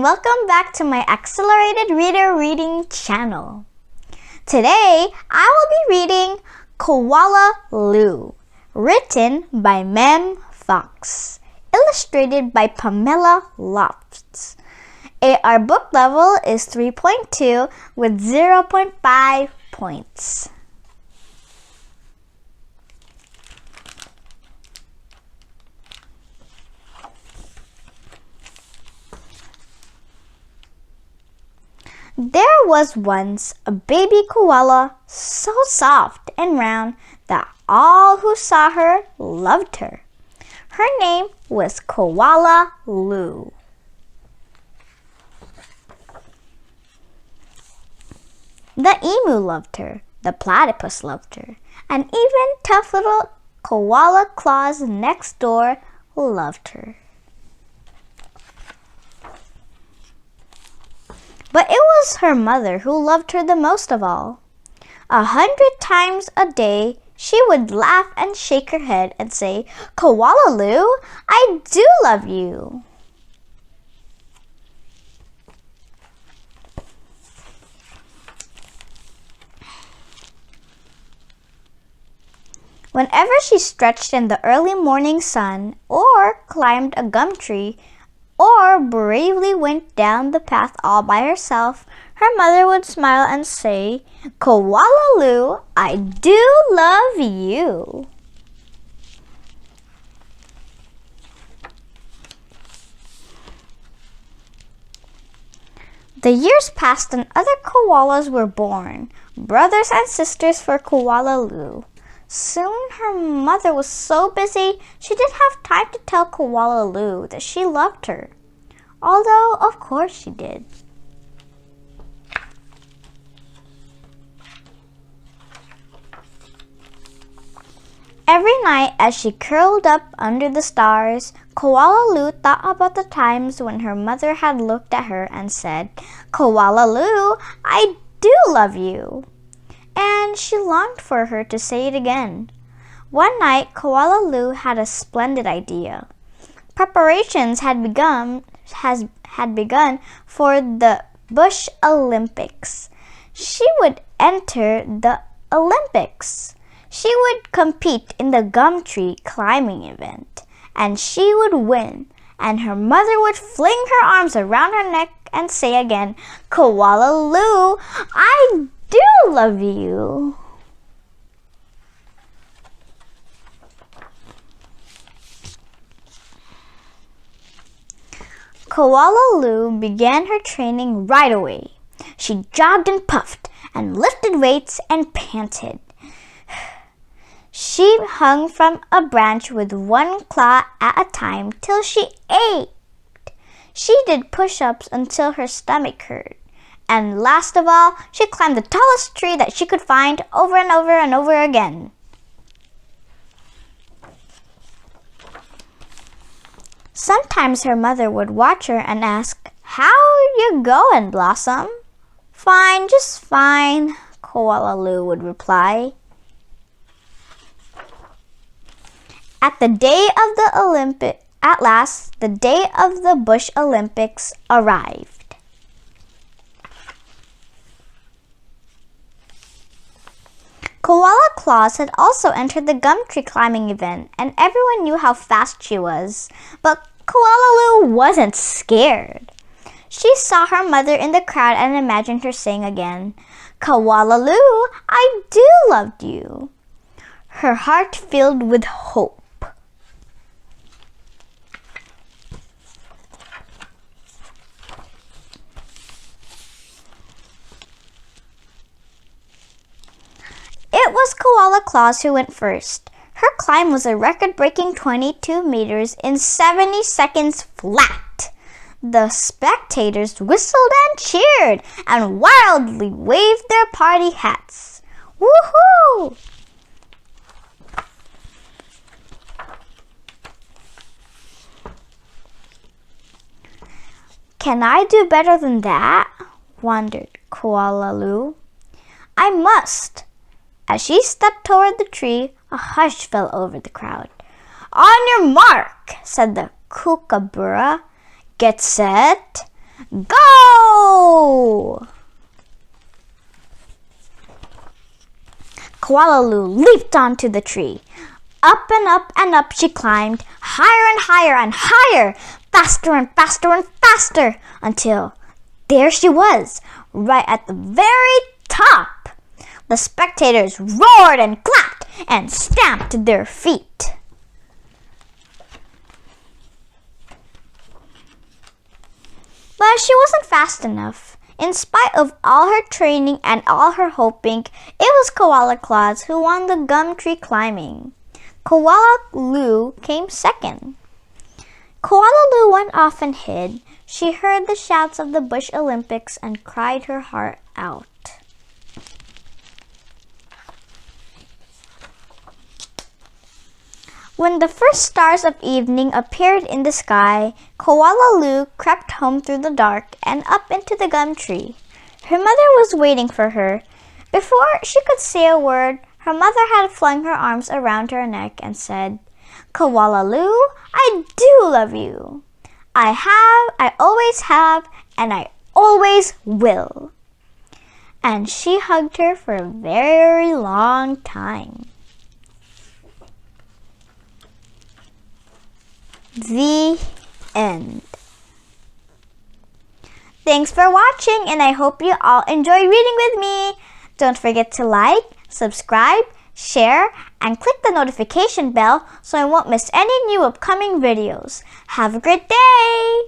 and welcome back to my Accelerated Reader Reading channel. Today, I will be reading Koala Lou, written by Mem Fox, illustrated by Pamela Lofts. AR book level is 3.2 with 0.5 points. There was once a baby koala so soft and round that all who saw her loved her. Her name was Koala Lou. The emu loved her, the platypus loved her, and even tough little Koala Claus next door loved her. But it was her mother who loved her the most of all. 100 times a day, she would laugh and shake her head and say, "Koala Lou, I do love you." Whenever she stretched in the early morning sun, or climbed a gum tree, or bravely went down the path all by herself, her mother would smile and say, "Koala Lou, I do love you." The years passed and other koalas were born, brothers and sisters for Koala Lou. Soon her mother was so busy she didn't have time to tell Koala Lou that she loved her, although of course she did. Every night as she curled up under the stars, Koala Lou thought about the times when her mother had looked at her and said, "Koala Lou, I do love you." And she longed for her to say it again. One night, Koala Lou had a splendid idea. Preparations had begun for the Bush Olympics. She would enter the Olympics. She would compete in the gum tree climbing event, and she would win. And her mother would fling her arms around her neck and say again, "Koala Lou, I do love you." Koala Lou began her training right away. She jogged and puffed and lifted weights and panted. She hung from a branch with one claw at a time till she ached. She did push-ups until her stomach hurt. And last of all, she climbed the tallest tree that she could find over and over and over again. Sometimes her mother would watch her and ask, "How you going, Blossom?" "Fine, just fine," Koala Lou would reply. At last, the day of the Bush Olympics arrived. Koala Claus had also entered the gum tree climbing event, and everyone knew how fast she was. But Koala Lou wasn't scared. She saw her mother in the crowd and imagined her saying again, "Koala Lou, I do love you." Her heart filled with hope. It was Koala Claus who went first. Her climb was a record-breaking 22 meters in 70 seconds flat. The spectators whistled and cheered and wildly waved their party hats. Woohoo! "Can I do better than that?" wondered Koala Lou. "I must." As she stepped toward the tree, a hush fell over the crowd. "On your mark," said the kookaburra. "Get set. Go! Koala Lou leaped onto the tree. Up and up and up she climbed, higher and higher and higher, faster and faster and faster, until there she was, right at the very top. The spectators roared and clapped and stamped their feet. But she wasn't fast enough. In spite of all her training and all her hoping, it was Koala Claus who won the gum tree climbing. Koala Lou came second. Koala Lou went off and hid. She heard the shouts of the Bush Olympics and cried her heart out. When the first stars of evening appeared in the sky, Koala Lou crept home through the dark and up into the gum tree. Her mother was waiting for her. Before she could say a word, her mother had flung her arms around her neck and said, "Koala Lou, I do love you. I always have, and I always will." And she hugged her for a very long time. The end. Thanks for watching, and I hope you all enjoy reading with me. Don't forget to like, subscribe, share, and click the notification bell so I won't miss any new upcoming videos. Have a great day!